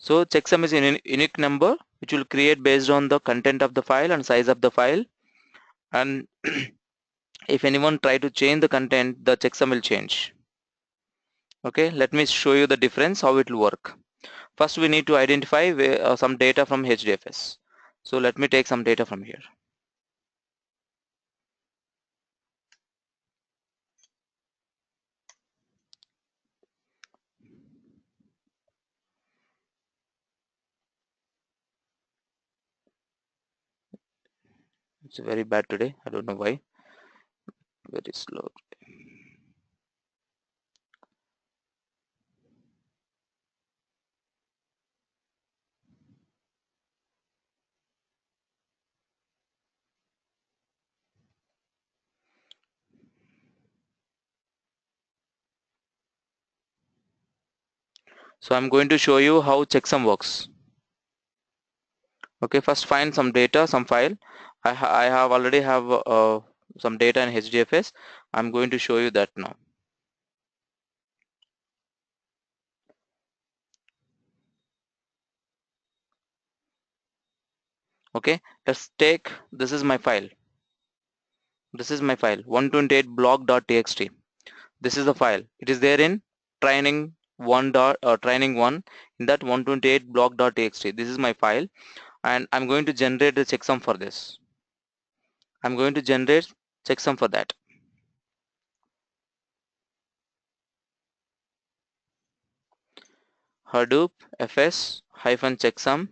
So checksum is a unique number which will create based on the content of the file and size of the file. And if anyone try to change the content, the checksum will change. Okay, let me show you the difference, how it will work. First, we need to identify some data from HDFS. So let me take some data from here. It's very bad today. I don't know why. Very slow. So I'm going to show you how checksum works. Okay, first find some data, some file. I have already have some data in HDFS. I'm going to show you that now. Okay, let's take, this is my file. This is my file 128blog.txt. This is the file. It is there in training training one, in that 128blog.txt. This is my file, and I'm going to generate the checksum for this. I'm going to generate checksum for that. Hadoop fs hyphen checksum,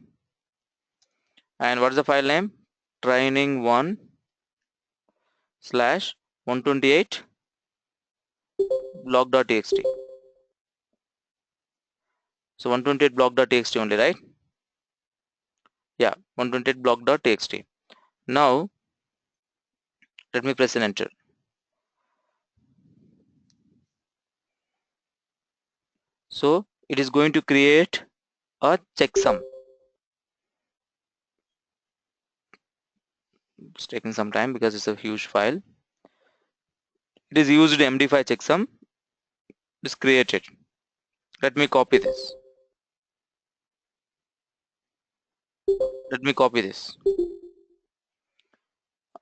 and what is the file name? Training 1 slash 128 blog.txt. So 128 blog.txt only, right? Yeah, 128 blog.txt. Now let me press an enter. So it is going to create a checksum. It's taking some time because it's a huge file. It is used MD5 checksum. It's created. Let me copy this. Let me copy this.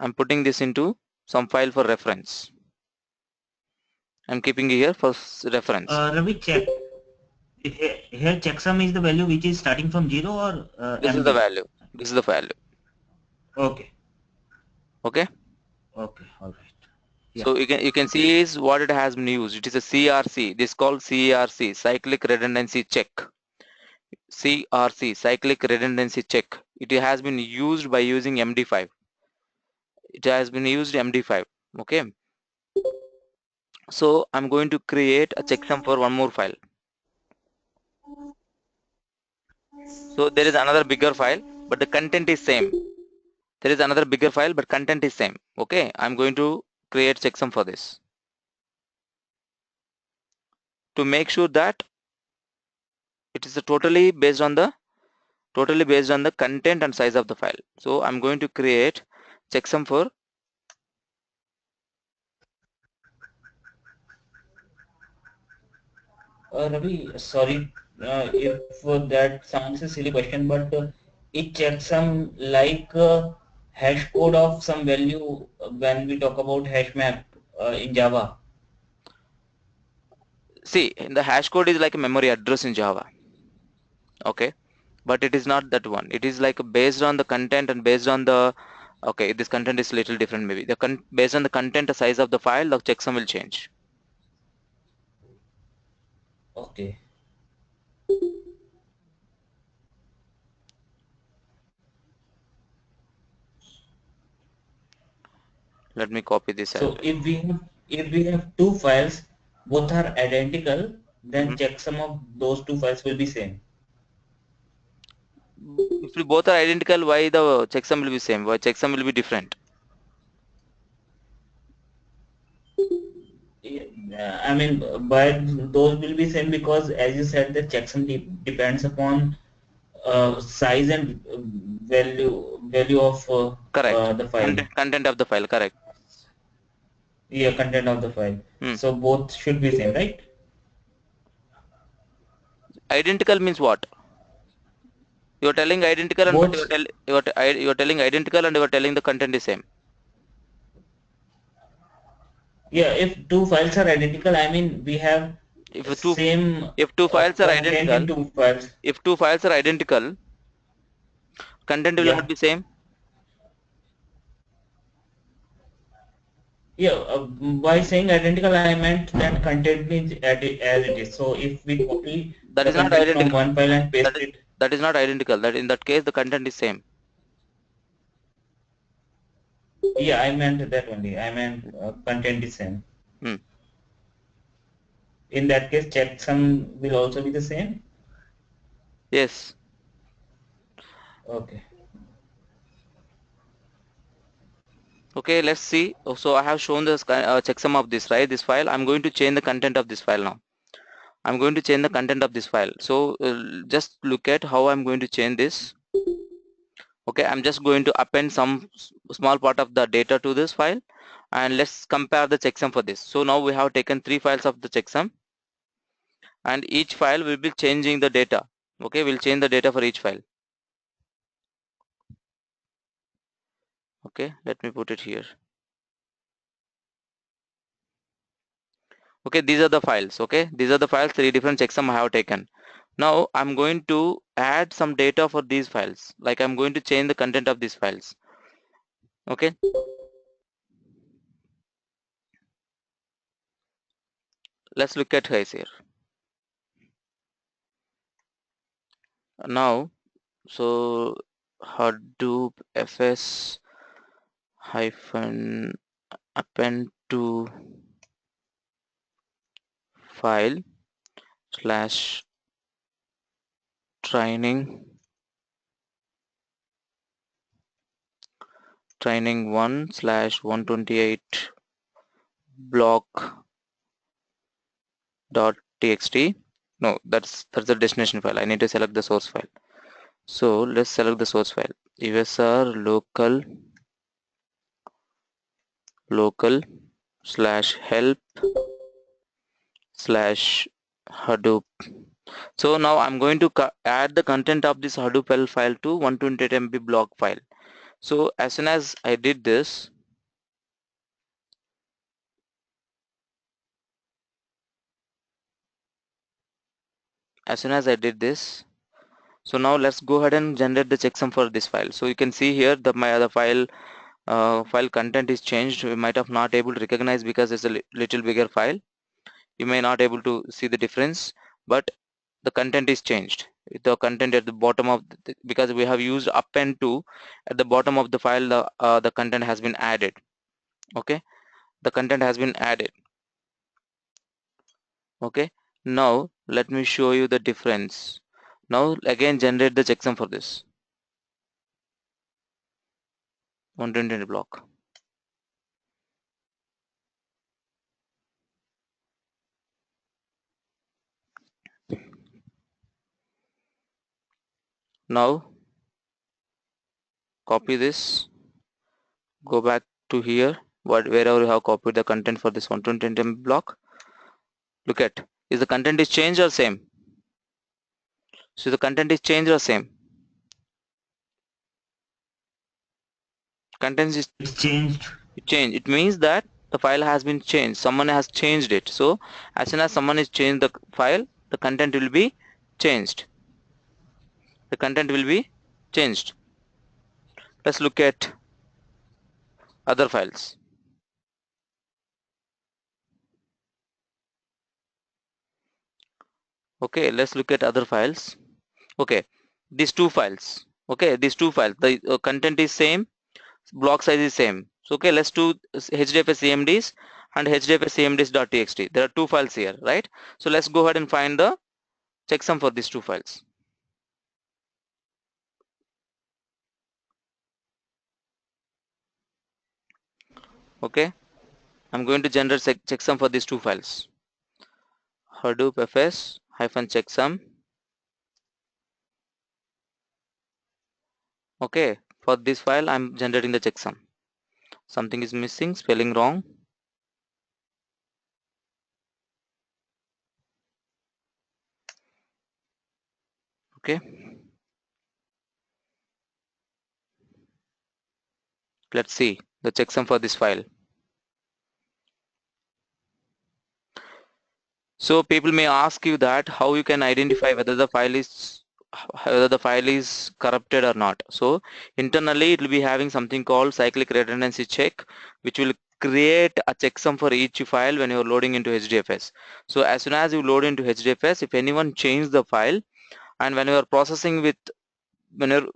I'm putting this into some file for reference. I'm keeping it here for reference. Ravi, check. Here checksum is the value which is starting from 0 or This is the empty? value. This is the value. Okay. Okay. Okay. All right. Yeah. So you can see is what it has been used. It is a CRC. This is called CRC, cyclic redundancy check. CRC, cyclic redundancy check. It has been used by using MD5. It has been used MD5. Okay. So I'm going to create a checksum for one more file. So there is another bigger file, but the content is same. There is another bigger file, but content is same. Okay, I'm going to create checksum for this to make sure that it is totally based on the content and size of the file. So I'm going to create checksum for Ravi, sorry if that sounds a silly question, but it checks some like hash code of some value when we talk about hash map in Java. see, the hash code is like a memory address in Java. Okay, but it is not that one. It is like based on the content and based on the, okay, this content is little different maybe. Based on the content, the size of the file, the checksum will change. Okay. Let me copy this as So if we have two files, both are identical, well. then checksum of those two files will be same. If we both are identical, why the checksum will be same? Why checksum will be different? I mean, but those will be same because, as you said, the checksum depends upon size and value of Correct. the file. Content of the file. Correct. Yeah, content of the file. Hmm. So both should be same, right? Identical means what? You're telling identical and but Both. you're telling identical and you're telling the content is same. Yeah, if two files are identical, I mean we have If two same if two files are content identical, in two files. if two files are identical, content will not Yeah. be same. Yeah, by saying identical, I meant that content is as it is. So if we copy That the is not content from identical. one file and That paste is it, that is not identical. That in that case the content is same. yeah, I meant that only. I meant content is same. Hmm. In that case, checksum will also be the same. Yes. Okay. Okay, let's see. So I have shown this checksum of this, right? This file. I'm going to change the content of this file now. I'm going to change the content of this file. So just look at how I'm going to change this. Okay, I'm just going to append some small part of the data to this file, and let's compare the checksum for this. So now we have taken three files of the checksum, and each file will be changing the data. Okay, we'll change the data for each file. Okay, let me put it here. Okay, these are the files. Okay, these are the files, three different checksum I have taken. Now I'm going to add some data for these files, like I'm going to change the content of these files. Okay, let's look at guys here now. So Hadoop fs hyphen append to file slash training 1 slash 128 block dot txt. No, that's the destination file. I need to select the source file. So let's select the source file. usr local slash help slash Hadoop. So now I'm going to add the content of this Hadoop file to 128 MB block file. So as soon as I did this, so now let's go ahead and generate the checksum for this file. So you can see here that my other file content is changed. We might have not able to recognize because it's a little bigger file. You may not able to see the difference, but the content is changed. The content at the bottom of because we have used append to, at the bottom of the file the content has been added. Okay, the content has been added. Okay, now let me show you the difference. Now again generate the checksum for this 120 block. Now copy this, go back to here, wherever you have copied the content for this 120 MB block. Look at, is the content is changed or same? So the content is changed or same? Content is It's changed. changed. It means that the file has been changed. Someone has changed it. So as soon as someone is changed the file, the content will be changed. The content will be changed. Let's look at other files. Okay, let's look at other files. Okay, these two files. Okay, these two files. The content is same, block size is same. So okay, let's do HDFS CMDs and HDFS CMDs.txt. There are two files here, right? So let's go ahead and find the checksum for these two files. Okay, I'm going to generate checksum for these two files. Hadoop fs hyphen checksum. Okay, for this file I'm generating the checksum. Something is missing, spelling wrong. Okay, Let's see the checksum for this file. So people may ask you that how you can identify whether the file is corrupted or not. So internally it will be having something called cyclic redundancy check, which will create a checksum for each file when you are loading into HDFS. So as soon as you load into HDFS, if anyone changes the file, and when you are processing with, when you're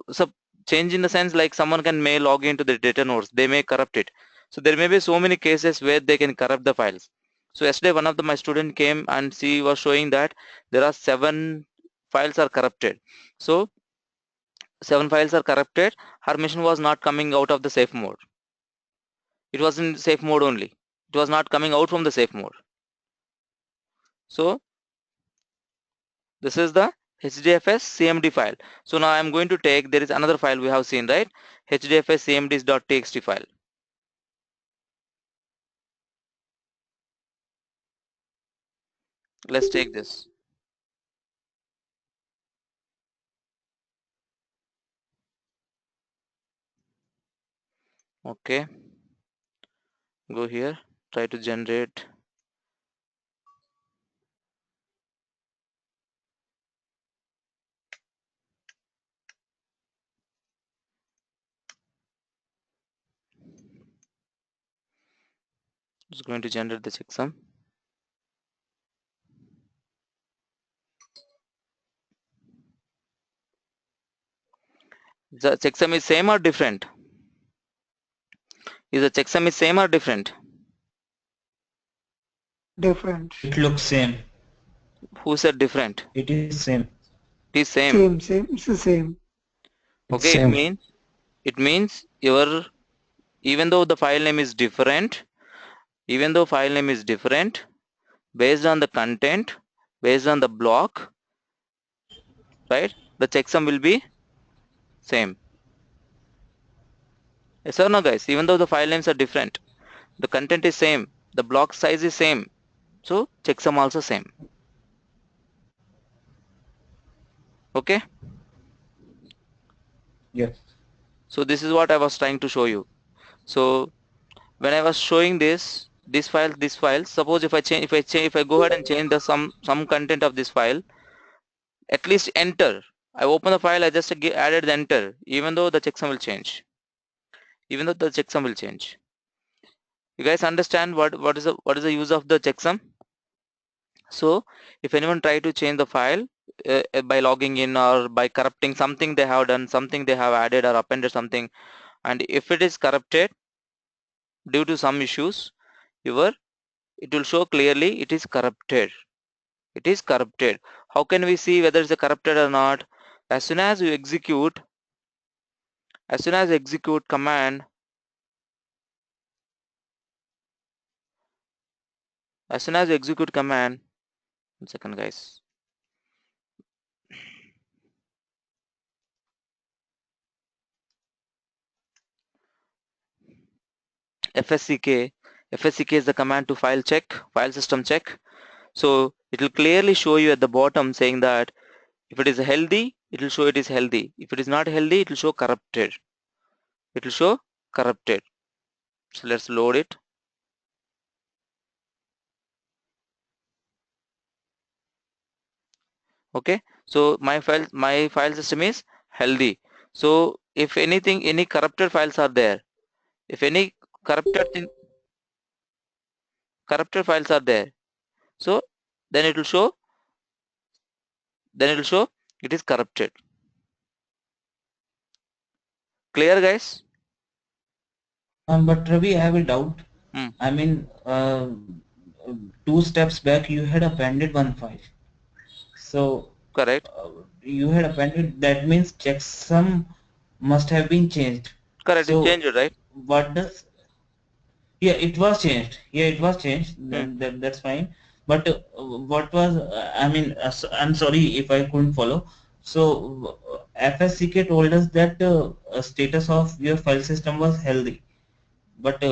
change in the sense like someone may log into the data nodes, they may corrupt it. So there may be so many cases where they can corrupt the files. So yesterday one of my student came and she was showing that there are 7 files are corrupted. So 7 files are corrupted. Her machine was not coming out of the safe mode. It was in safe mode only. It was not coming out from the safe mode. So this is the HDFS CMD file. So now I'm going to take, there is another file we have seen, right? HDFS CMDs.txt file. Let's take this. Okay, go here, try to generate. It's going to generate the checksum. The checksum is same or different? Is the checksum is same or different? Different. It looks same. Who said different? It is same. It is same. Same. It's the same. It's Okay, same. it means your, even though the file name is different, based on the content, based on the block, right? The checksum will be same. Yes or no, guys? Even though the file names are different, the content is same, the block size is same, so checksum also same. Okay. Yes. So this is what I was trying to show you. So when I was showing this file, suppose if I go ahead and change the some content of this file, at least enter. I open the file, I just added the enter, even though the checksum will change. You guys understand what is the use of the checksum? So if anyone try to change the file by logging in or by corrupting something they have done, something they have added or appended something, and if it is corrupted due to some issues, it will show clearly it is corrupted. It is corrupted. How can we see whether it's corrupted or not? As soon as you execute command, one second guys. FSCK is the command to file system check. So it will clearly show you at the bottom saying that if it is healthy, it will show it is healthy. If it is not healthy, it will show corrupted. So let's load it. Okay, so my file system is healthy. So if anything, any corrupted files are there, if any corrupted files are there, so then it will show it is corrupted. Clear, guys? But Ravi, I have a doubt. Hmm. I mean, 2 steps back you had appended one file. So Correct. You had appended, that means checksum must have been changed. Correct. So it changed, right? what does? Yeah, it was changed. Then that's fine. But what was? I mean, I'm sorry if I couldn't follow. So FSCK told us that status of your file system was healthy. But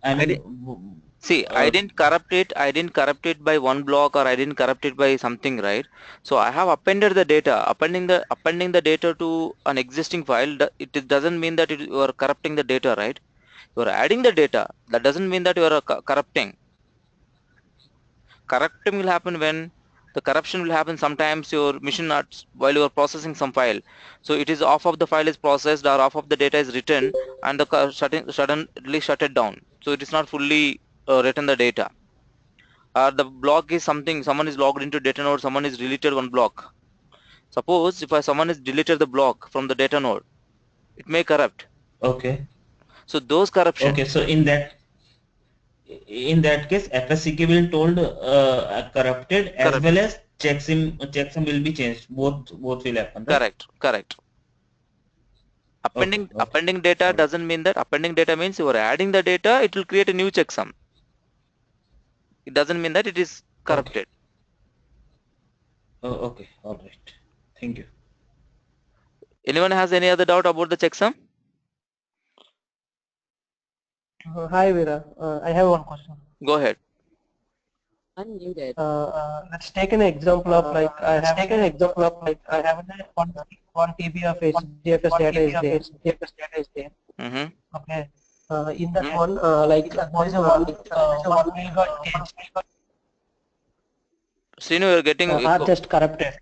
I mean, See, I didn't corrupt it by one block, or I didn't corrupt it by something, right? So I have appended the data. Appending the data to an existing file, it doesn't mean that you are corrupting the data, right? You are adding the data. That doesn't mean that you are corrupting. Corrupting will happen when the corruption will happen sometimes your machine not while you are processing some file. So it is off of the file is processed, or off of the data is written, and the suddenly shut it down. So it is not fully written the data. The block is something, someone is logged into data node, someone is deleted one block. Suppose if someone is deleted the block from the data node, it may corrupt. Okay. So those corruption. Okay. So in that case, FSCK will told corrupted as well as checksum will be changed. Both will happen, right? Correct. Appending Okay. data Alright. doesn't mean that. Appending data means you are adding the data, it will create a new checksum. It doesn't mean that it is corrupted. Okay. All right. Thank you. Anyone has any other doubt about the checksum? Hi Veera, I have one question. Go ahead. Unmuted. Let's take an example of like I have one TB of HDFS data is there. Mm-hmm. Okay. In that one, like there is a one file got changed. Srinu, you are getting Are just corrupted.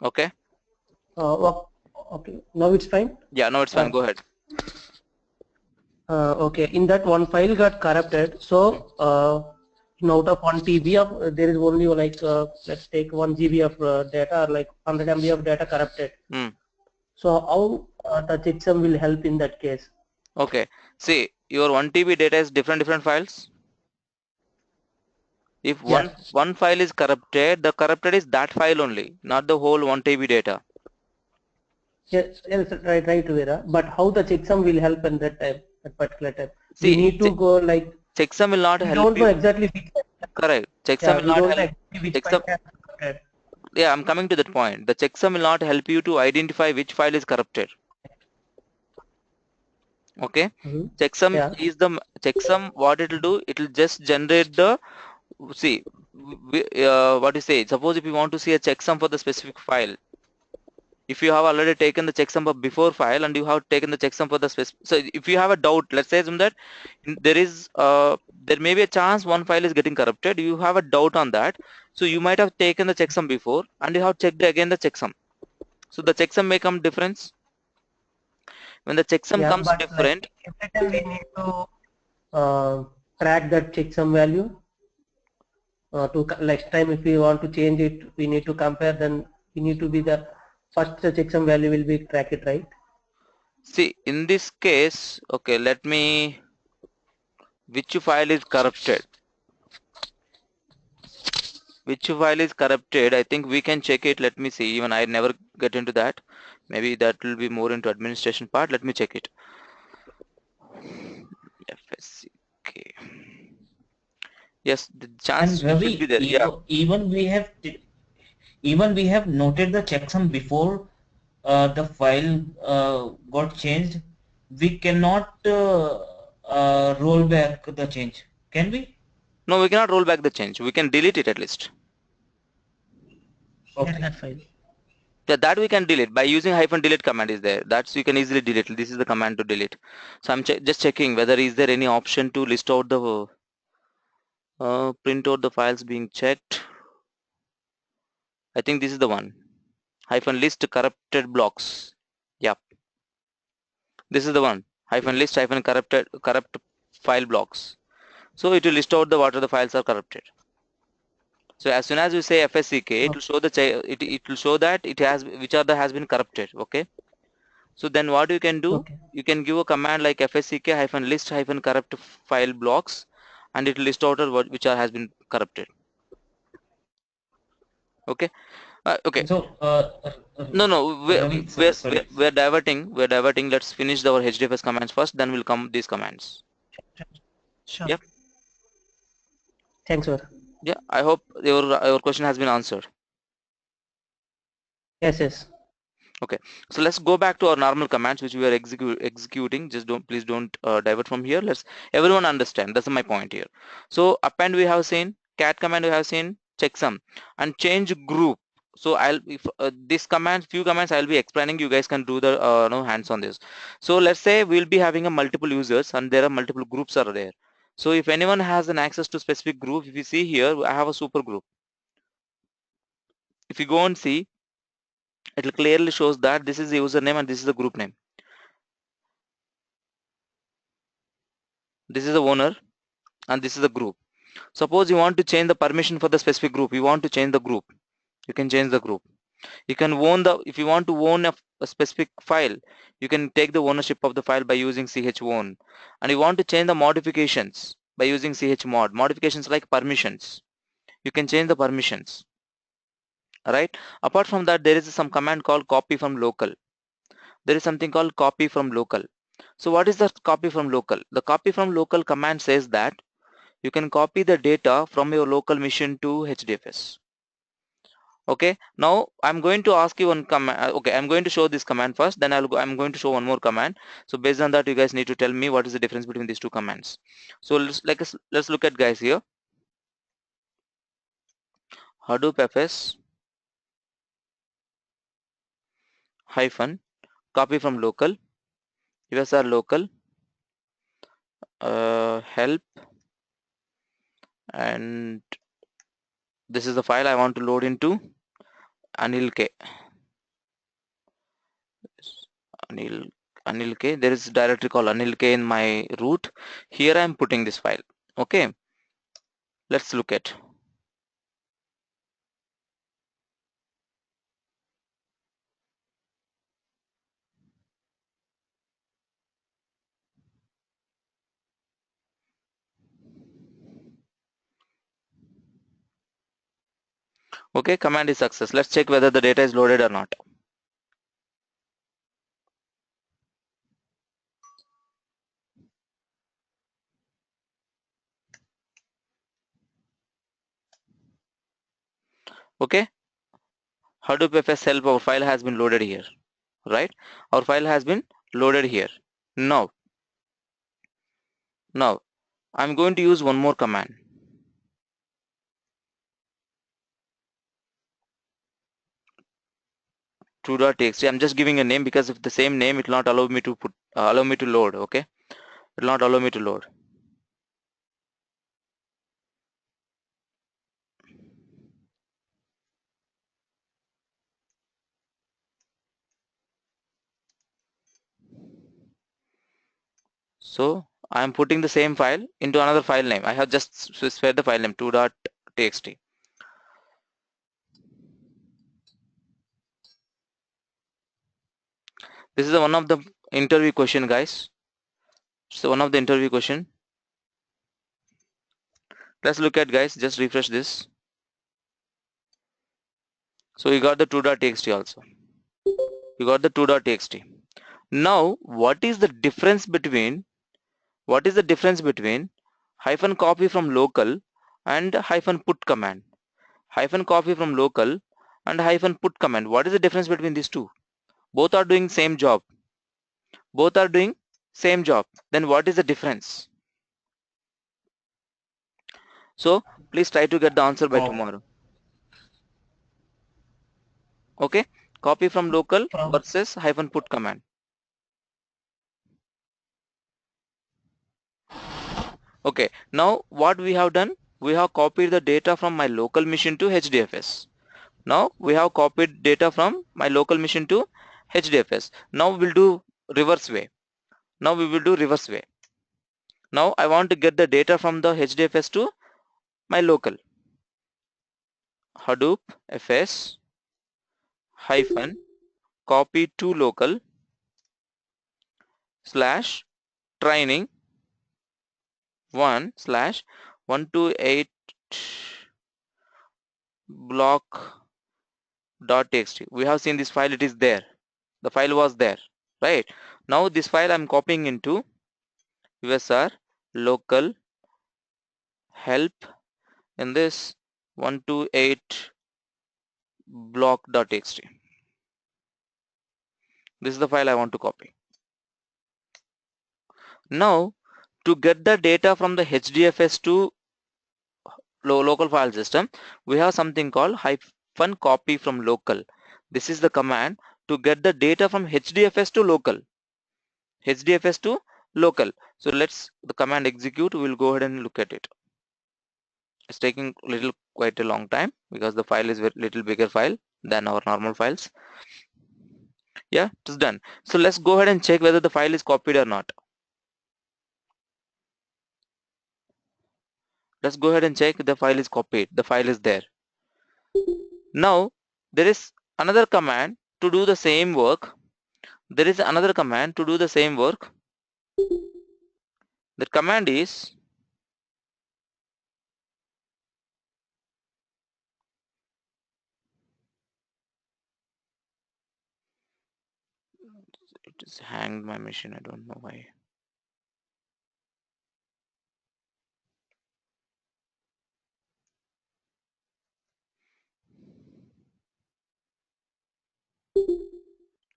okay. Okay. Now it's fine. Yeah, no, it's fine. Go ahead. Okay. In that one file got corrupted. So out of 1 TB of there is only like let's take 1 GB of data, or like 100 MB of data corrupted. So how the checksum will help in that case? Okay. See, your 1 TB data is different files. If one file is corrupted, the corrupted is that file only, not the whole 1 TB data. Yes, right, Veera. But how the checksum will help in that time, that particular time? See, we need to go like. Checksum will not help you. We don't know exactly which. Correct. Checksum will not help. Checksum. Yeah, I'm coming to that point. The checksum will not help you to identify which file is corrupted. Okay. Checksum is the checksum. What it will do? It will just generate the. See, what you say? Suppose if you want to see a checksum for the specific file, if you have already taken the checksum of before file and you have taken the checksum for the specific, so if you have a doubt, let's say that there may be a chance one file is getting corrupted, you have a doubt on that, so you might have taken the checksum before and you have checked again the checksum. So the checksum may come difference. When the checksum comes different, like, every time we need to track that checksum value. To next time if we want to change it, we need to compare, then we need to be the first checksum value will be track it, right? See, in this case, okay, let me, which file is corrupted? Which file is corrupted? I think we can check it. Let me see. Even I never get into that. Maybe that will be more into administration part. Let me check it. FSCK. Yes, the chance Ravi, should be there. Yeah. Even we have noted the checksum before the file got changed. We cannot roll back the change. Can we? No, we cannot roll back the change. We can delete it at least. Okay. That file. Yeah, that we can delete by using -delete command is there. That's you can easily delete. This is the command to delete. So I'm just checking whether is there any option to list out the print out the files being checked. I think this is the one. -list corrupted blocks. Yep. This is the one. -list corrupt file blocks. So it will list out what are the files are corrupted. So as soon as you say FSCK, it will show it will show that it has which are the has been corrupted. Okay. So then what you can do? Okay. You can give a command like FSCK -list corrupt file blocks, and it will list out which are has been corrupted. Okay. Okay. So no, we're diverting. Let's finish our HDFS commands first, then we'll come these commands. Sure. Yep. Thanks, sir. Yeah, I hope your question has been answered. Yes. Okay, so let's go back to our normal commands which we are executing. Just please don't divert from here. Let's everyone understand. That's my point here. So append we have seen, cat command we have seen, checksum, and change group. So I'll if this command, few commands I'll be explaining. You guys can do the no hands on this. So let's say we'll be having a multiple users and there are multiple groups are there. So if anyone has an access to specific group, if you see here, I have a super group. If you go and see, it will clearly shows that this is the username and this is the group name. This is the owner and this is the group. Suppose you want to change the permission for the specific group, you want to change the group, you can change the group. You can own the, if you want to own a specific file, you can take the ownership of the file by using chown. And you want to change the modifications by using chmod. Modifications like permissions, you can change the permissions. Alright, apart from that, there is some command called copy from local. There is something called copy from local. So what is the copy from local? The copy from local command says that you can copy the data from your local machine to HDFS. Okay, now I'm going to ask you one command. Okay, I'm going to show this command first, then I'm going to show one more command. So based on that, you guys need to tell me what is the difference between these two commands. So let's look at guys here. Hadoop FS hyphen copy from local USR local help, and this is the file I want to load into. Anil K. Anil K. There is a directory called Anil K in my root. Here I am putting this file. Okay, let's look at. Okay, command is success. Let's check whether the data is loaded or not. Okay, Hadoop FS help, our file has been loaded here, right? Our file has been loaded here. Now I'm going to use one more command. To.txt. I'm just giving a name because if the same name, it will not allow me to put allow me to load. Okay, it will not allow me to load. So I am putting the same file into another file name. I have just specified the file name to.txt. This is one of the interview question, guys. So one of the interview question. Let's look at, guys, just refresh this. So you got the to.txt also. You got the to.txt. Now what is the difference between hyphen copy from local and hyphen put command? Hyphen copy from local and hyphen put command. What is the difference between these two? Both are doing same job. Both are doing same job. Then what is the difference? So please try to get the answer by tomorrow. Okay, copy from local versus hyphen put command. Okay, now what we have done, we have copied the data from my local machine to HDFS. Now we have copied data from my local machine to HDFS. Now we'll do reverse way. Now we will do reverse way. Now I want to get the data from the HDFS to my local. Hadoop FS hyphen copy to local slash training 1 slash 128 block.txt. We have seen this file, it is there. The file was there, right? Now this file I'm copying into USR local help in this 128 block.txt. This is the file I want to copy. Now, to get the data from the HDFS to local file system, we have something called hyphen copy from local. This is the command to get the data from HDFS to local. HDFS to local. So let's the command execute. We'll go ahead and look at it. It's taking quite a long time because the file is a little bigger file than our normal files. Yeah, it's done. So let's go ahead and check whether the file is copied or not. Let's go ahead and check the file is copied. The file is there. Now there is another command to do the same work. There is another command to do the same work. The command is it is hanged my machine. I don't know why.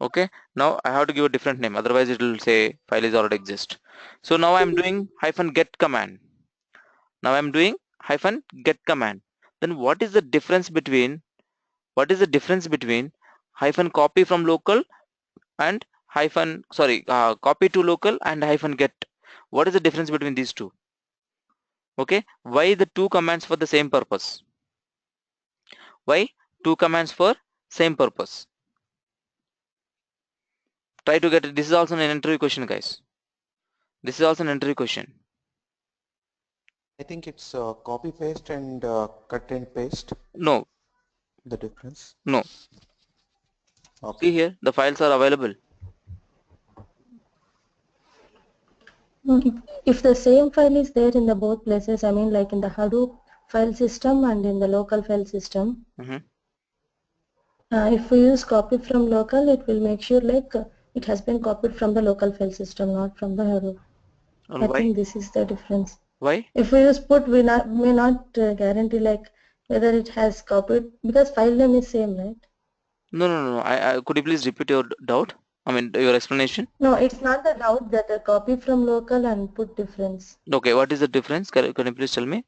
Okay, now I have to give a different name, otherwise it will say file is already exist. So now I'm doing hyphen get command. Now I'm doing hyphen get command. Then what is the difference between hyphen copy from local and copy to local and hyphen get? What is the difference between these two? Okay, why the two commands for the same purpose? Why two commands for same purpose? Try to get it. This is also an interview question, guys. This is also an interview question. I think it's copy paste and cut and paste. No. The difference? No. Okay. See here, the files are available. If the same file is there in the both places, I mean like in the Hadoop file system and in the local file system, if we use copy from local, it will make sure like it has been copied from the local file system, not from the Hadoop. And I why? think this is the difference. Why? If we use put, we may not guarantee like whether it has copied, because file name is same, right? No. I could you please repeat your doubt? I mean your explanation. No, it's not the doubt that the copy from local and put difference. Okay, what is the difference? Can you please tell me?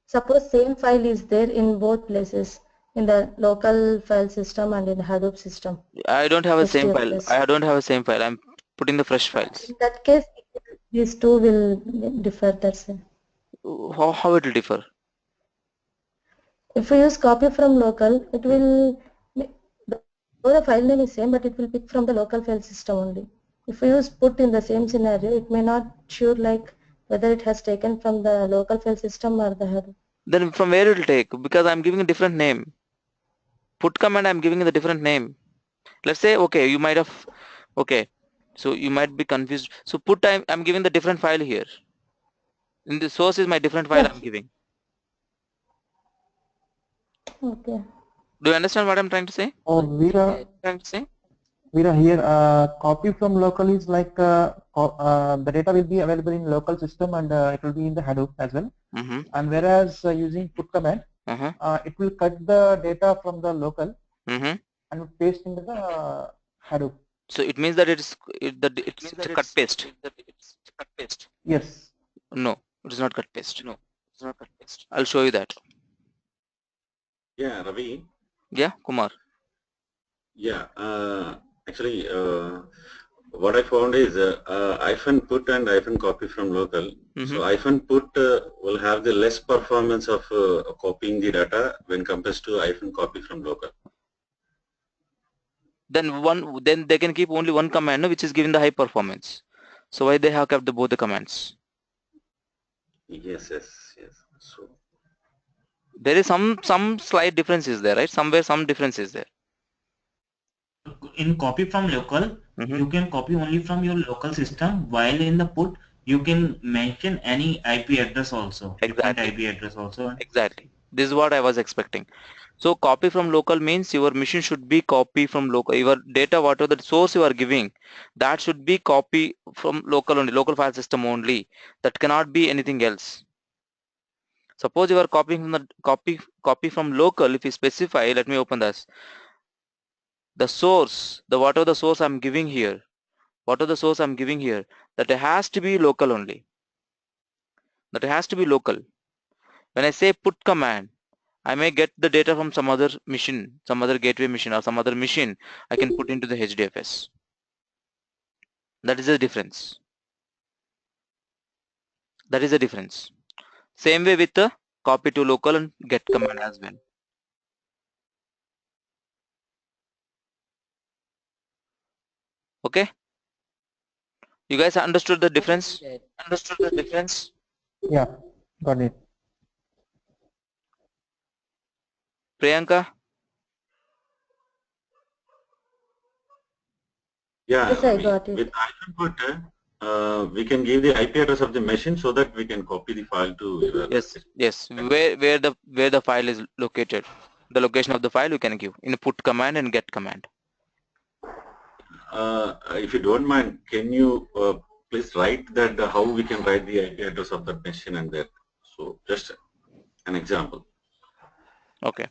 Suppose same file is there in both places, in the local file system and in the Hadoop system. I don't have a same file. HDFS. I don't have a same file. I'm putting the fresh files. In that case, these two will differ. That's it. How it will differ? If we use copy from local, it will, though the file name is same, but it will pick from the local file system only. If we use put in the same scenario, it may not sure like whether it has taken from the local file system or the Hadoop. Then from where it will take? Because I'm giving a different name. Put command I'm giving a different name. Let's say, okay, you might have, okay, so you might be confused. So put I'm giving the different file here. In the source is my different file I'm giving. Okay. Do you understand what I'm trying to say? Oh, Veera, here copy from local is like the data will be available in local system and it will be in the Hadoop as well. And whereas using put command, it will cut the data from the local and paste into the Hadoop. So it means that it's cut paste. Yes. No, it is not cut paste. No, it's not cut paste. I'll show you that. Yeah, Ravi. Yeah, Kumar. Yeah, actually, what I found is hyphen put and hyphen copy from local. So hyphen put will have the less performance of copying the data when compared to hyphen copy from local. Then they can keep only one command, which is giving the high performance. So why they have kept both the commands? Yes. So there is some slight difference is there, right? Somewhere some difference is there. In copy from local, you can copy only from your local system, while in the put you can mention any IP address also. Exactly. IP address also. Exactly. This is what I was expecting. So copy from local means your machine should be copy from local. Your data, whatever the source you are giving, that should be copy from local only, local file system only. That cannot be anything else. Suppose you are copying from the copy from local. If you specify, let me open this. the source, whatever the source I'm giving here, that it has to be local only. That it has to be local. When I say put command, I may get the data from some other machine, some other gateway machine or some other machine. I can put into the HDFS. That is the difference. That is the difference. Same way with the copy to local and get command as well. Okay. You guys understood the difference? Understood the difference? Yeah, got it. Priyanka? Yeah, Yes, I got it. with put, we can give the IP address of the machine so that we can copy the file to your Yes. Where the file is located, the location of the file you can give in put command and get command. If you don't mind, can you please write that how we can write the IP address of that machine and that. So just an example. Okay.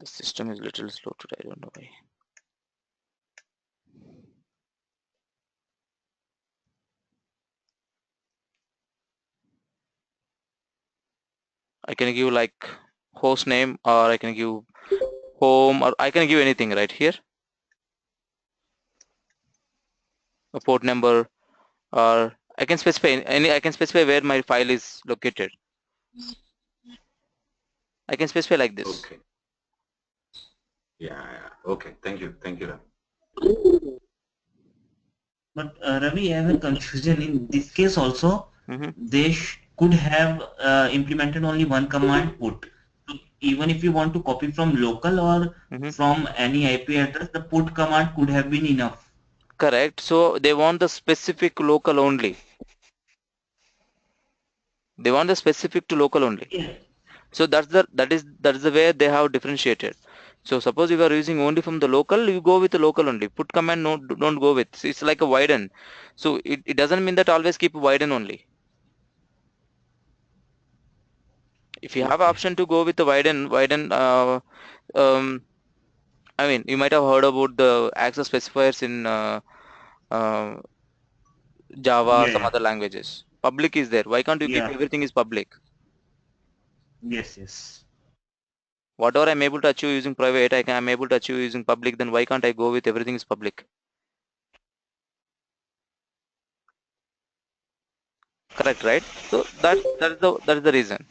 The system is a little slow today, I don't know why. I can give like host name, or I can give home, or I can give anything right here. A port number, or I can specify where my file is located. I can specify like this. Okay. Yeah. Okay. Thank you. But Ravi, I have a confusion in this case also. They could have implemented only one command put. So even if you want to copy from local or from any IP address, the put command could have been enough. Correct. So they want the specific local only. They want the specific to local only. Yeah. So that is the way they have differentiated. So suppose you are using only from the local, you go with the local only. Put command don't go with. It's like a widen. So it doesn't mean that always keep widen only. If you have option to go with the widen, I mean, you might have heard about the access specifiers in Java, some other languages. Public is there. Why can't you keep everything is public? Yes. Whatever I'm able to achieve using private, I'm able to achieve using public. Then why can't I go with everything is public? Correct, right? So that is the reason.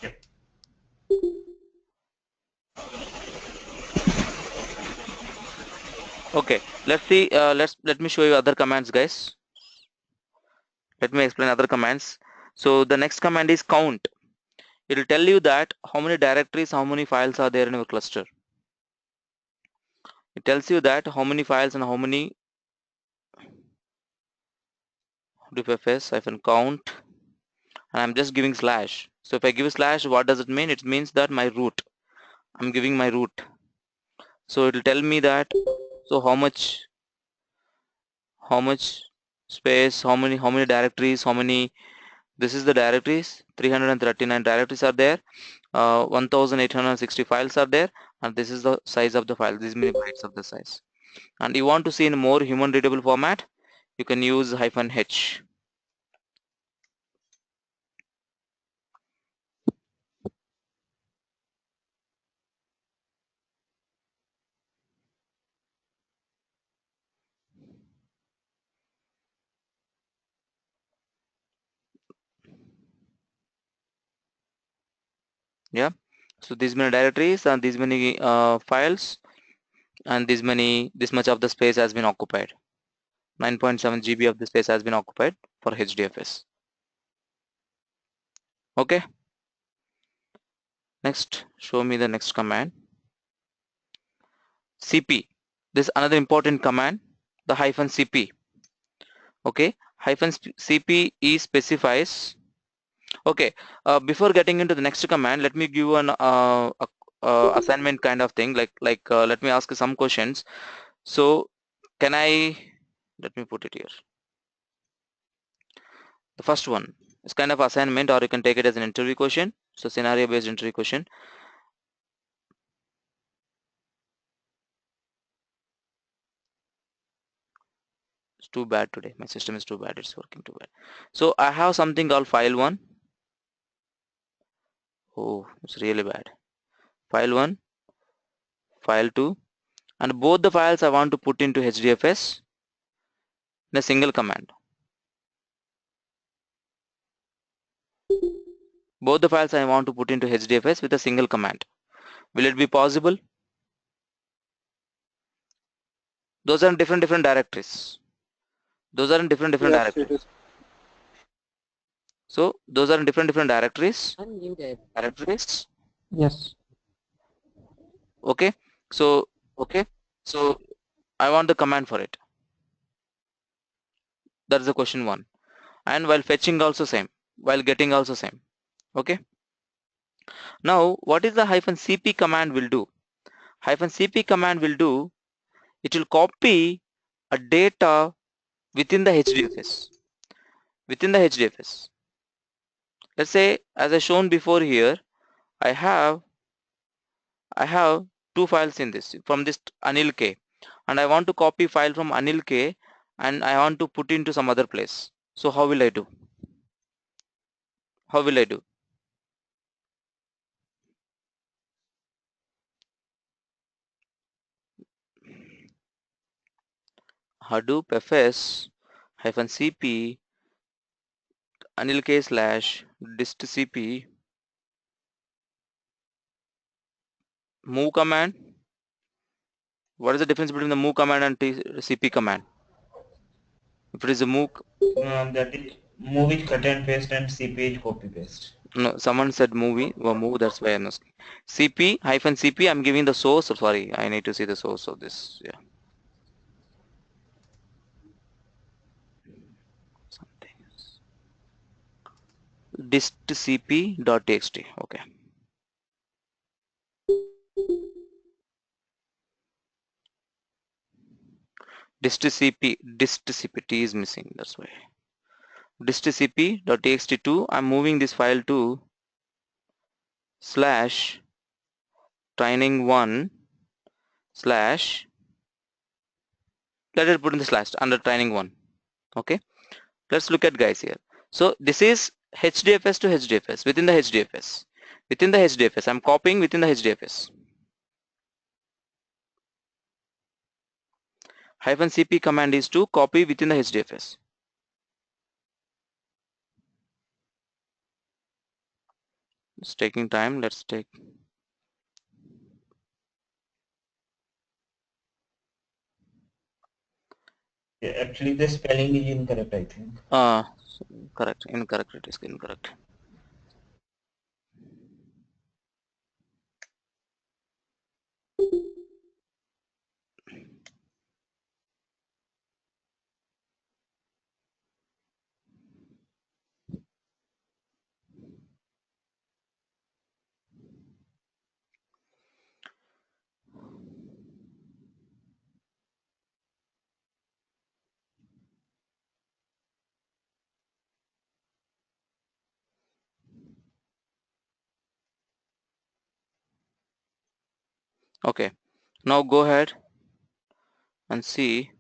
Yep. Okay, let's see. Let me show you other commands, guys. Let me explain other commands. So the next command is count. It will tell you that how many directories, how many files are there in your cluster. It tells you that how many files and how many -count, and I'm just giving slash. So if I give a slash, what does it mean? It means that my root. I'm giving my root. So it will tell me that. So how much space, how many directories, how many. This is the directories. 339 directories are there. 1860 files are there, and this is the size of the file. These many bytes of the size. And you want to see in more human readable format, you can use -h. Yeah, so these many directories and these many files, and this much of the space has been occupied. 9.7 GB of the space has been occupied for HDFS. Okay, next, show me the next command. CP. This is another important command, the -cp. Okay, -cp specifies Okay, before getting into the next command, let me give an assignment kind of thing. Let me ask you some questions. So can I, let me put it here. The first one is kind of assignment, or you can take it as an interview question. So scenario based interview question. It's too bad today. My system is too bad. It's working too bad. So I have something called file 1. Oh, it's really bad. File 1, file 2, and both the files I want to put into HDFS in a single command. Both the files I want to put into HDFS with a single command. Will it be possible? Those are in different directories. Those are in different directories. So those are in different directories. Unmuted. Directories. Yes. Okay. So I want the command for it. That's the question 1. And while fetching also same. While getting also same. Okay. Now what is the -cp command will do? -cp command will do, it will copy a data within the HDFS. Within the HDFS. Let's say, as I shown before here, I have 2 files in this, from this Anil K, and I want to copy file from Anil K and I want to put into some other place. So how will I do? How will I do? Hadoop fs -cp Anil K / distcp move command. What is the difference between the move command and cp command? If it is a move, that is move is cut and paste and cp is copy paste. no, someone said movie or move, that's why I'm asking. cp -cp, I'm giving the source. Sorry, I need to see the source of this. Yeah. Something distcp.txt. Okay. distcp T is missing, that's why. distcp.txt to, I'm moving this file to /training1 / let it put in the slash under training1. Okay, let's look at guys here. So this is HDFS to HDFS. Within the HDFS, I'm copying within the HDFS. -cp command is to copy within the HDFS. It's taking time. Let's take. Yeah, actually the spelling is incorrect, I think. Correct. Incorrect. It is incorrect. Okay, now go ahead and see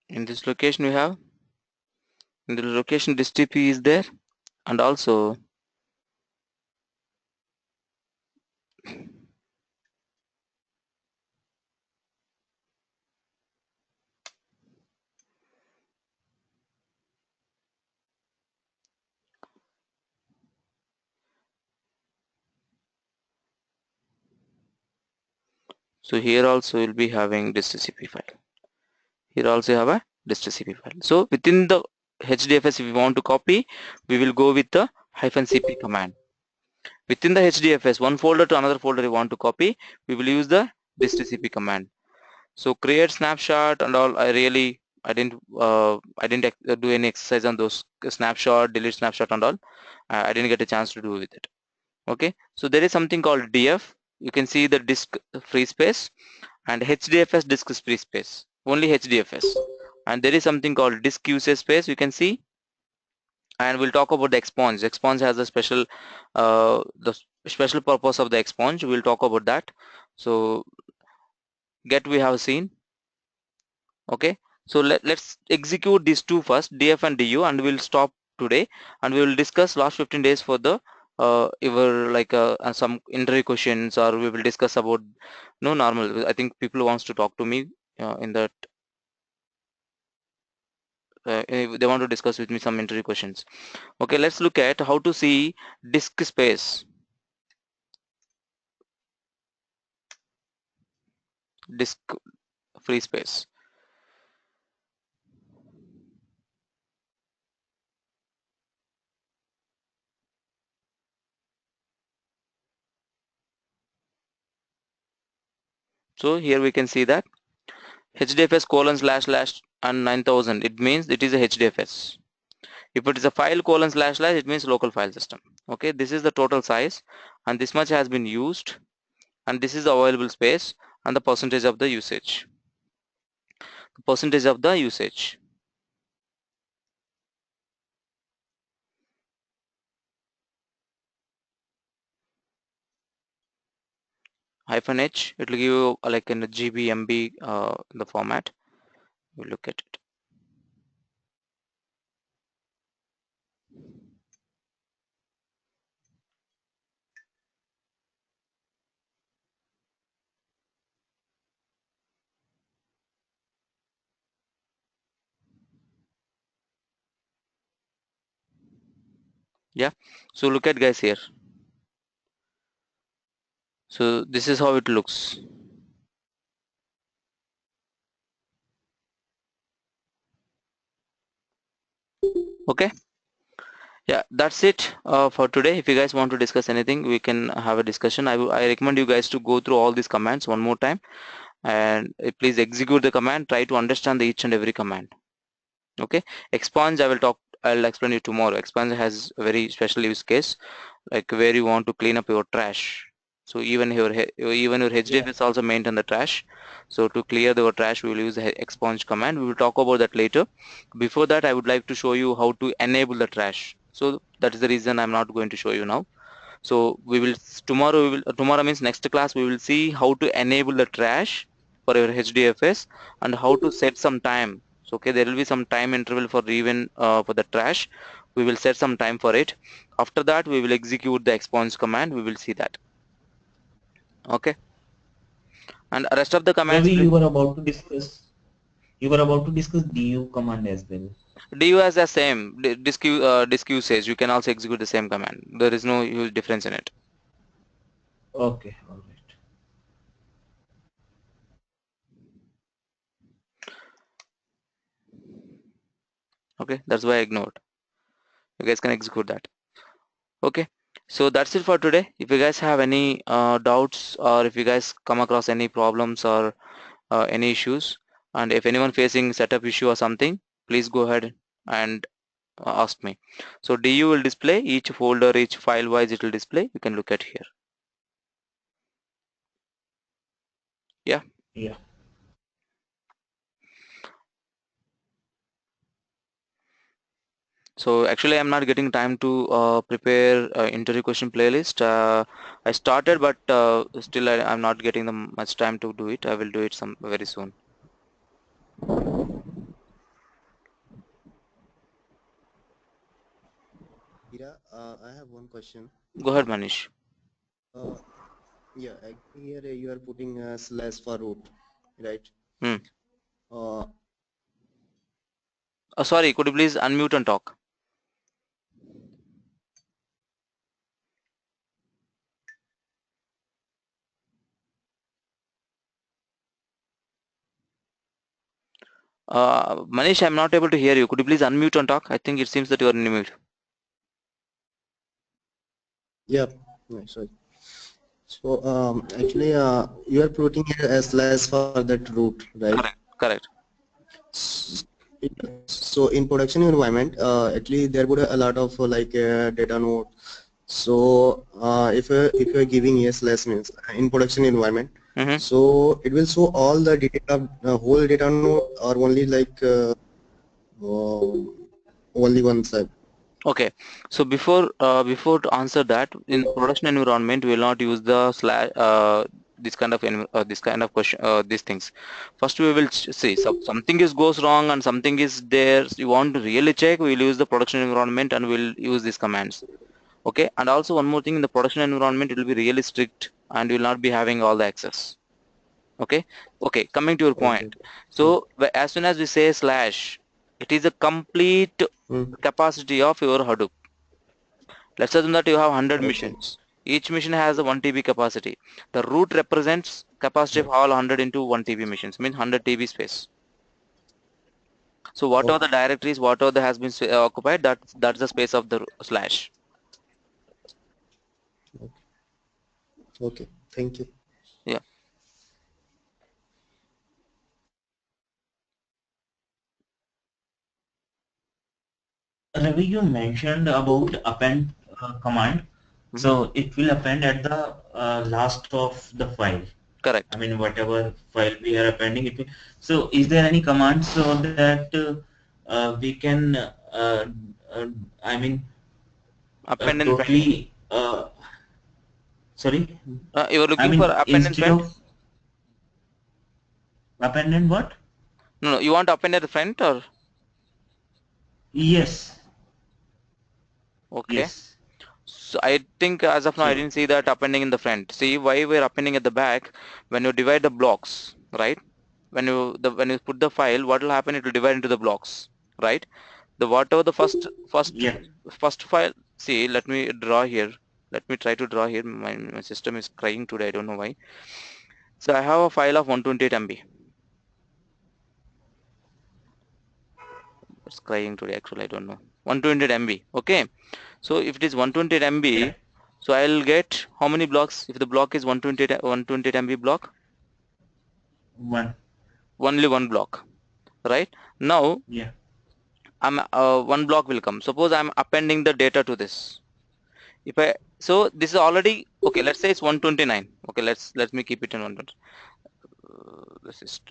in this location we have, in the location distp is there, and also so here also we'll be having distcp file. Here also have a distcp file. So within the HDFS, if we want to copy, we will go with the -cp command. Within the HDFS, one folder to another folder we want to copy, we will use the distcp command. So create snapshot and all, I didn't do any exercise on those snapshot, delete snapshot and all. I didn't get a chance to do with it. Okay, so there is something called DF. You can see the disk free space, and HDFS disk free space, only HDFS. And there is something called disk usage space, you can see. And we'll talk about the expunge. Expunge has a special the special purpose of the expunge. We'll talk about that. So get we have seen. Okay, so let's execute these two first, DF and DU, and we'll stop today, and we will discuss last 15 days for the either like some interview questions, or we will discuss about no normal. I think people wants to talk to me in that they want to discuss with me some interview questions. Okay, let's look at how to see disk space, disk free space. So here we can see that HDFS : / and 9000, it means it is a HDFS. If it is a file : / it means local file system. Okay, this is the total size, and this much has been used, and this is the available space, and the percentage of the usage. The percentage of the usage. -H, it will give you like in a GB, MB the format. We'll look at it. Yeah, so look at guys here. So this is how it looks. Okay, yeah, that's it for today. If you guys want to discuss anything, we can have a discussion. I recommend you guys to go through all these commands one more time, and please execute the command. Try to understand each and every command. Okay, expunge I'll explain you tomorrow. Expunge has a very special use case, like where you want to clean up your trash. So even your HDF is also maintain the trash. So to clear the trash, we will use the expunge command. We will talk about that later. Before that, I would like to show you how to enable the trash. So that is the reason I'm not going to show you now. So tomorrow means next class, we will see how to enable the trash for your HDFS, and how to set some time. So okay, there will be some time interval for even for the trash. We will set some time for it. After that, we will execute the expunge command. We will see that. Okay, and rest of the commands. Maybe you were about to discuss DU command as well. DU has the same disk usage. You can also execute the same command. There is no huge difference in it. Okay, all right. Okay, that's why I ignored. You guys can execute that. Okay, so that's it for today. If you guys have any doubts, or if you guys come across any problems or any issues, and if anyone facing setup issue or something, please go ahead and ask me. So DU will display each folder, each file wise it will display. You can look at here. Yeah. Yeah. So actually I'm not getting time to prepare interview question playlist. I started, but still I'm not getting the much time to do it. I will do it very soon. Ira, I have one question. Go ahead, Manish. Yeah, here you are putting a slash for root, right? Sorry, could you please unmute and talk? Manish, I'm not able to hear you. Could you please unmute and talk? I think it seems that you are in mute. Yeah, sorry. So actually, you are putting it as slash for that root, right? Correct. So in production environment, actually there would a lot of data node. So if you're giving a slash means in production environment, so it will show all the data of whole data node or only only one side. Okay, so before to answer that, in production environment we will not use the slash this kind of question these things. First we will see something is goes wrong and something is there, you want to really check, we will use the production environment and we'll use these commands. Okay, and also one more thing, in the production environment it will be really strict and you will not be having all the access. Okay, coming to your point. So as soon as we say slash, it is a complete capacity of your Hadoop. Let's assume that you have 100 machines. Each machine has a 1 TB capacity. The root represents capacity of all 100 into 1 TB machines, means 100 TB space. So whatever the directories, whatever that has been occupied, that's the space of the slash. Okay, thank you. Yeah. Ravi, you mentioned about append command. So it will append at the last of the file. Correct. I mean, whatever file we are appending it. So is there any command so that we can, I mean, append and totally, sorry? You are looking for append and friend? Append and what? No, you want append at the front or? Yes. Okay. Yes. So I think as of now I didn't see that appending in the front. See why we're appending at the back? When you divide the blocks, right? When you put the file, what will happen? It will divide into the blocks, right? The whatever the first file. See, let me draw here. Let me try to draw here. My system is crying today. I don't know why. So I have a file of 128 MB. It's crying today. Actually, I don't know. 128 MB. Okay. So if it is 128 MB, so I'll get how many blocks if the block is 128 MB block? One. Only one block, right? Now, I'm one block will come. Suppose I'm appending the data to this. If I so this is already okay. Let's say it's 129. Okay, let me keep it in 120. This is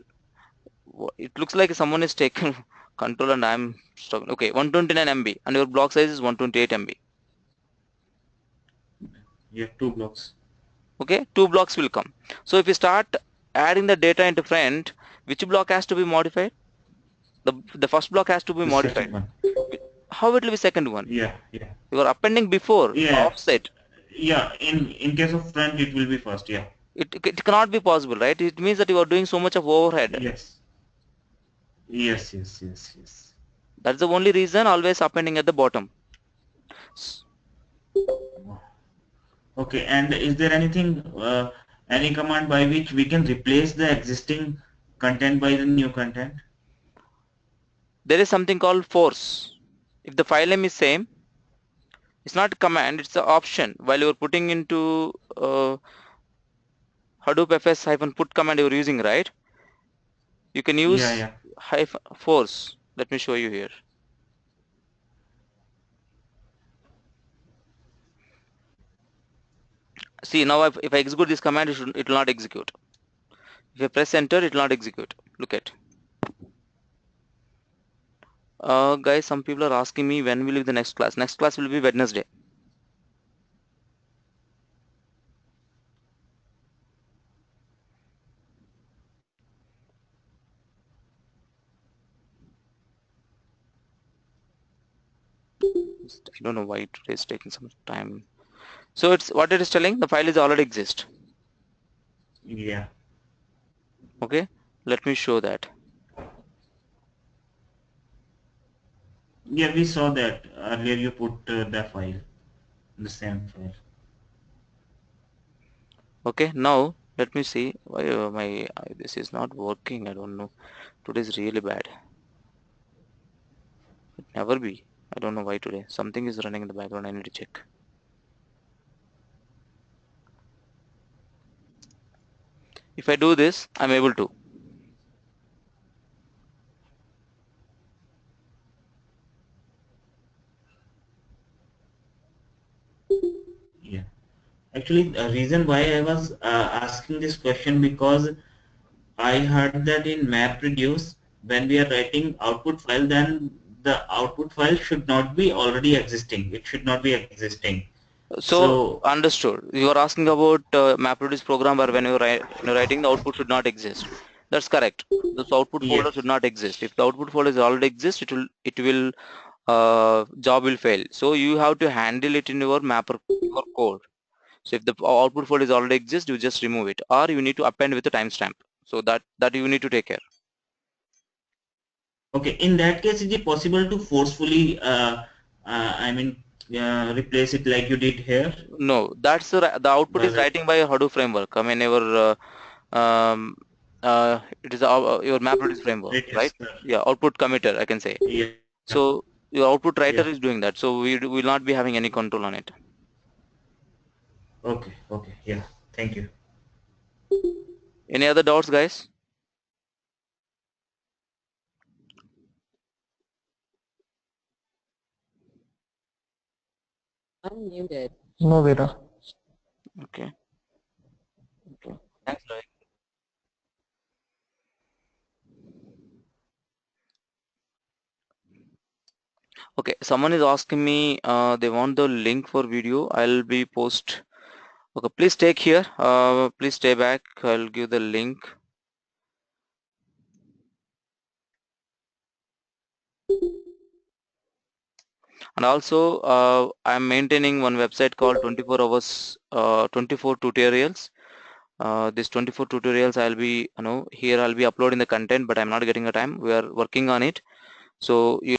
it looks like someone is taking control and I'm struggling. Okay, 129 MB and your block size is 128 MB. Yeah, 2 blocks. Okay, 2 blocks will come. So if you start adding the data into front, which block has to be modified? The first block has to be modified. How it will be second one? Yeah. You are appending before offset. Yeah, in case of front it will be first. Yeah. It cannot be possible, right? It means that you are doing so much of overhead. Yes. That's the only reason always appending at the bottom. Okay, and is there anything, any command by which we can replace the existing content by the new content? There is something called force. If the file name is same, it's not a command, it's the option. While you're putting into Hadoop fs-put command you're using, right? You can use force. Let me show you here. See, now if I execute this command, it will not execute. If I press enter, it will not execute. Look at. Guys, some people are asking me when will be the next class. Next class will be Wednesday. I don't know why today is taking some time. So it's what it is telling, the file is already exist. Yeah. Okay, let me show that. Yeah, we saw that earlier. You put the file, the same file. Okay, now let me see why this is not working. I don't know. Today is really bad. It never be. I don't know why today. Something is running in the background. I need to check. If I do this, I'm able to. Yeah. Actually, the reason why I was asking this question, because I heard that in MapReduce, when we are writing output file, then the output file should not be already existing. It should not be existing. So understood. You are asking about MapReduce program where when you're writing, the output should not exist. That's correct. This output folder should not exist. If the output folder is already exist, it will job will fail. So you have to handle it in your mapper your code. So if the output folder is already exist, you just remove it, or you need to append with a timestamp. So that you need to take care. Okay, in that case, is it possible to forcefully, replace it like you did here? No, that's the output is writing by a Hadoop framework. I mean, it is your MapReduce framework, right? Yeah, output committer, I can say. Yeah. So your output writer is doing that. So we will not be having any control on it. Okay. Okay. Yeah. Thank you. Any other doubts, guys? Unmuted. No, Veera. Okay. Okay. Thanks, Rohit. Okay, someone is asking me they want the link for video. I'll be post. Okay, please take here. Please stay back. I'll give the link. And also I'm maintaining one website called 24 hours 24 tutorials. This 24 tutorials I'll be here I'll be uploading the content, but I'm not getting the time. We are working on it. So you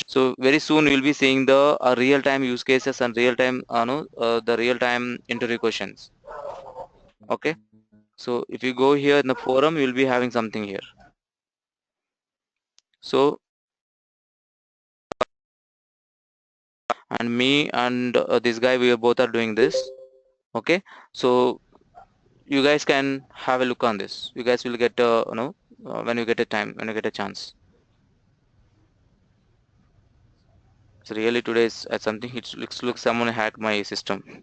so very soon you'll be seeing the real-time use cases and real-time the real-time interview questions. Okay, so if you go here in the forum, you'll be having something here. So and me and this guy, we both are doing this. Okay, so you guys can have a look on this. You guys will get when you get a time, when you get a chance. So really today is something. It looks someone hacked my system.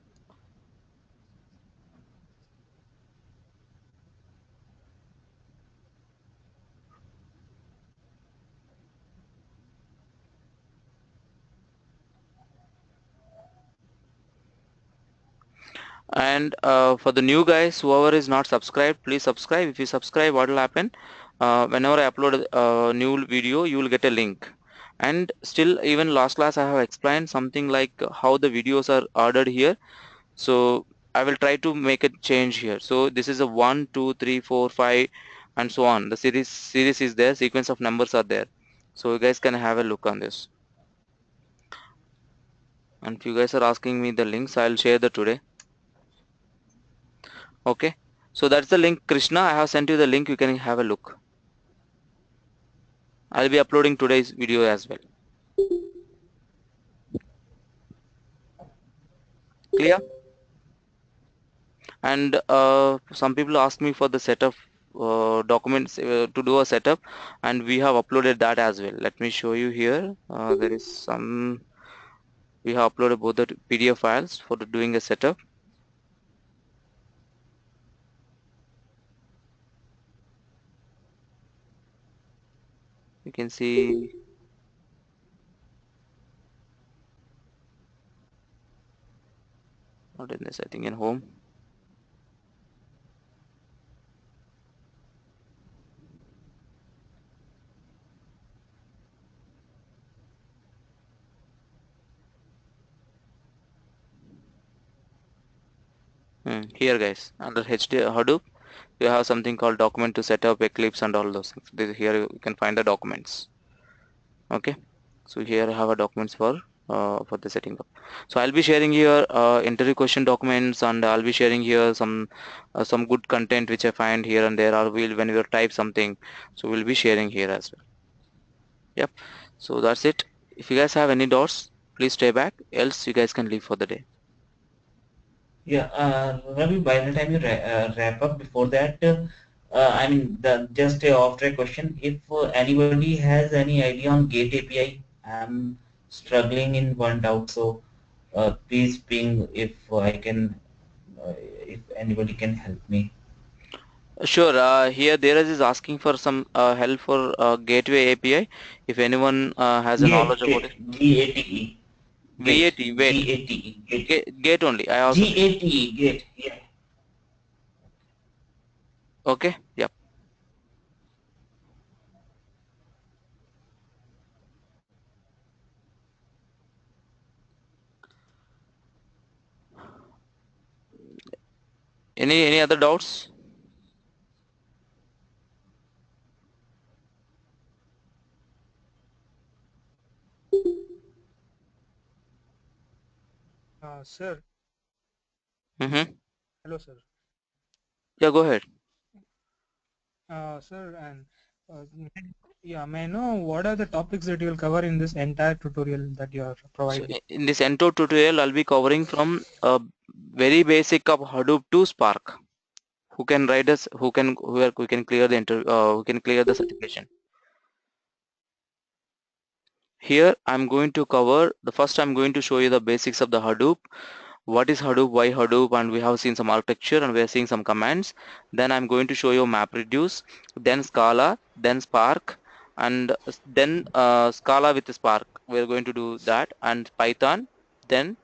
And for the new guys, whoever is not subscribed, please subscribe. If you subscribe, what will happen? Whenever I upload a new video, you will get a link. And still, even last class I have explained something like how the videos are ordered here. So I will try to make a change here. So this is a 1 2 3 4 5 and so on. The series is there, sequence of numbers are there. So you guys can have a look on this. And if you guys are asking me the links, I'll share that today. Okay, so that's the link. Krishna, I have sent you the link. You can have a look. I'll be uploading today's video as well. Clear? And some people ask me for the setup documents to do a setup, and we have uploaded that as well. Let me show you here. There is some, we have uploaded both the PDF files for doing a setup. You can see not in this, I think in home. Here guys, under Hadoop, you have something called document to set up Eclipse and all those things. Here you can find the documents. Okay, so here I have a documents for the setting up. So I'll be sharing here interview question documents, and I'll be sharing here some good content which I find here and there, or when you type something, so we'll be sharing here as well. Yep, so that's it. If you guys have any doubts, Please stay back, else you guys can leave for the day. Yeah, Ravi, by the time you wrap up, before that, I mean, just a off-track question. If anybody has any idea on Gate API, I'm struggling in one doubt, so please ping if I can, if anybody can help me. Sure. Here Dheeraj is asking for some help for Gateway API. If anyone has a knowledge about it. GATE. VAT. Wait. GATE. Gate only. I also. GATE. Gate. Yeah. Okay. Yep. Any other doubts? Sir. Mm-hmm. Hello, sir. Yeah, go ahead. Sir, and yeah, may I know what are the topics that you will cover in this entire tutorial that you are providing? So in this entire tutorial, I'll be covering from very basic of Hadoop to Spark. Who can write us? Who can clear the who can clear the certification? Here I'm going to cover the first. I'm going to show you the basics of the Hadoop. What is Hadoop, why Hadoop, and we have seen some architecture and we are seeing some commands. Then I'm going to show you MapReduce, then Scala, then Spark, and then Scala with Spark. We're going to do that, and Python. Then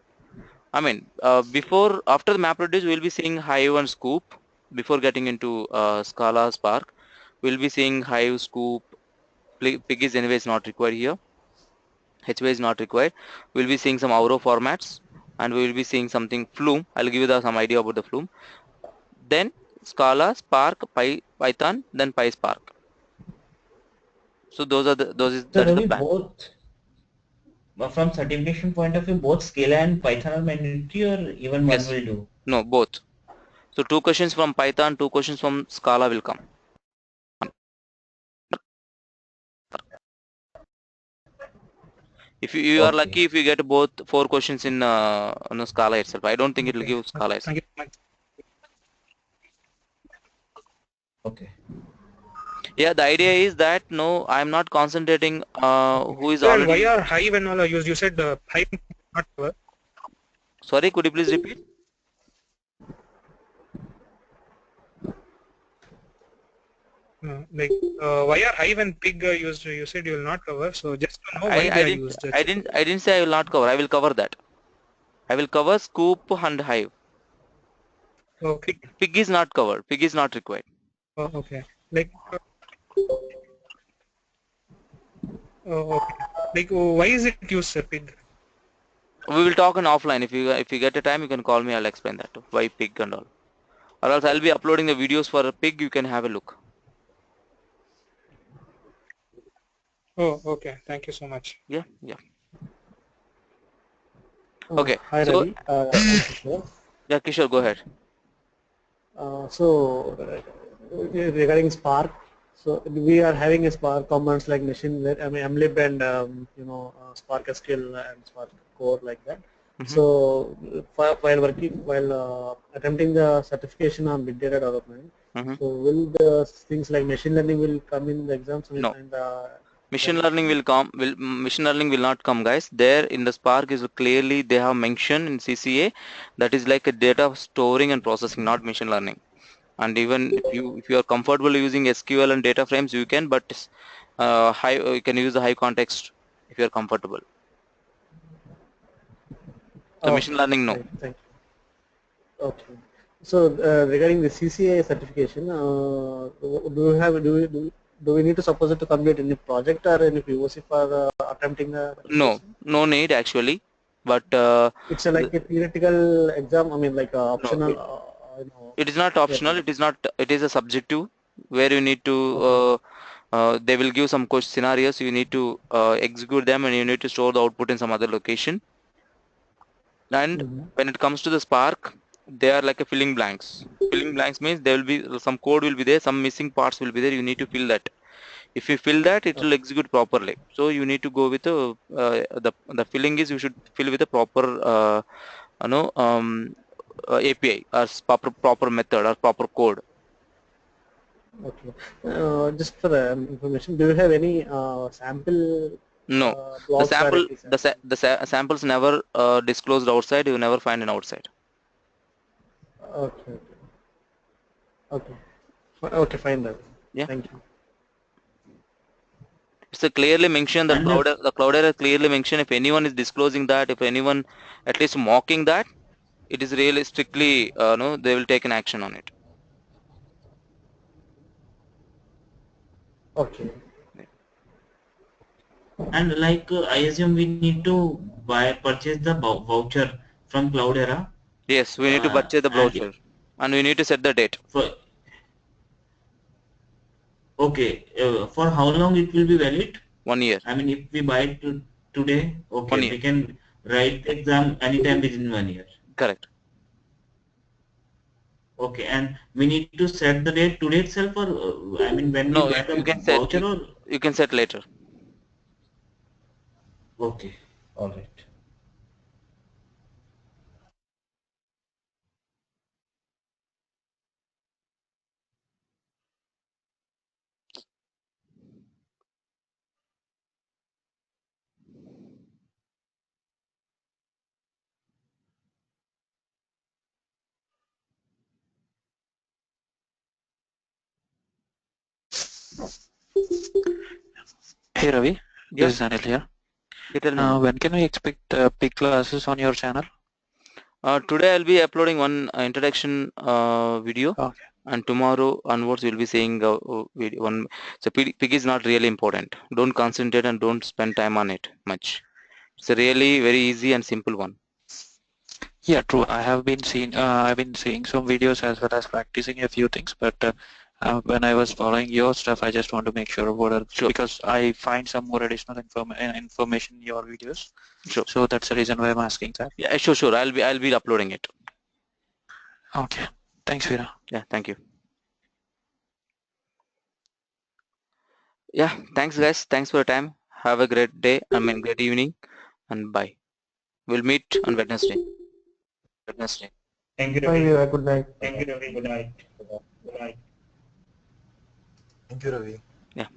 after the MapReduce, we'll be seeing Hive and Scoop. Before getting into Scala, Spark, we'll be seeing Hive, Scoop. Pig is anyways not required here. HY is not required. We'll be seeing some Auro formats, and we will be seeing something Flume. I'll give you some idea about the Flume. Then Scala, Spark, Python, then PySpark. So that is the plan. Both, from certification point of view, both Scala and Python are mandatory, or even one will do? No, both. So 2 questions from Python, 2 questions from Scala will come. If you are lucky, if you get both 4 questions in Scala itself, I don't think it will give Scala itself. Okay. Yeah, the idea is that no, I'm not concentrating who is already. Why are Hive and all are used? You said Hive not cover. Sorry, could you please repeat? Why are Hive and Pig used? You said you will not cover. So just to know why they are used. I didn't say I will not cover. I will cover that. I will cover Scoop and Hive. Okay. Pig is not covered. Pig is not required. Oh, okay. Okay. Why is it used, sir, Pig? We will talk on offline. If you get a time, you can call me. I'll explain that too. Why Pig and all. Or else I'll be uploading the videos for Pig. You can have a look. Oh, okay. Thank you so much. Yeah. Okay. Hi, Ravi. Yeah, Kishore, go ahead. Regarding Spark, so we are having a Spark commands like machine, mlib and Spark SQL and Spark Core like that. Mm-hmm. So while attempting the certification on big data development, mm-hmm. So will the things like machine learning will come in the exams? No. Machine learning will come. Machine learning will not come, guys. There in the Spark is clearly they have mentioned in CCA that is like a data storing and processing, not machine learning. And even if you are comfortable using SQL and data frames, you can. But you can use the Hive context if you are comfortable. So machine learning, no. Thank you. Okay. So regarding the CCA certification, do we need to suppose it to complete any project or any POC for attempting the? No need actually, but it's like a theoretical exam. I mean, like optional. No, it is not optional. Yeah. It is not. It is a subjective where you need to. They will give some scenarios. You need to execute them, and you need to store the output in some other location. And when it comes to the Spark, they are like a filling blanks. Filling blanks means there will be some code will be there, some missing parts will be there. You need to fill that. If you fill that, it will execute properly. So you need to go with the filling is you should fill with a proper API or proper method or proper code. Okay. Just for information, do you have any sample? No, the samples never disclosed outside. You never find an outside. Okay. Okay. Okay. Fine then. Yeah. Thank you. It's a clearly mentioned that the Cloudera clearly mentioned if anyone is disclosing that, if anyone at least mocking that, it is really strictly no, they will take an action on it. Okay. And like I assume we need to purchase the voucher from Cloudera. Yes, we need to purchase the voucher, and we need to set the date. Okay, for how long it will be valid? 1 year. I mean, if we buy it today, okay, we can write the exam anytime within 1 year. Correct. Okay, and we need to set the date today itself, or I mean, when we buy the voucher, or you can set later. Okay, all right. Hey Ravi, this is Anil here. When can we expect peak classes on your channel? Today I'll be uploading one introduction video, and tomorrow onwards we'll be seeing video one. So PIG is not really important. Don't concentrate and don't spend time on it much. It's a really very easy and simple one. Yeah, true. I've been seeing some videos as well as practicing a few things, but when I was following your stuff, I just want to make sure because I find some more additional information in your videos. Sure. So that's the reason why I'm asking that. Yeah, sure. I'll be uploading it. Okay. Thanks, Veera. Yeah, thank you. Yeah, thanks guys. Thanks for your time. Have a great day. Great evening, and bye. We'll meet on Wednesday. Thank you, Ravi. Good night. Thank you, Ravi. Good night. Good night. Thank you, Ravi. Yeah.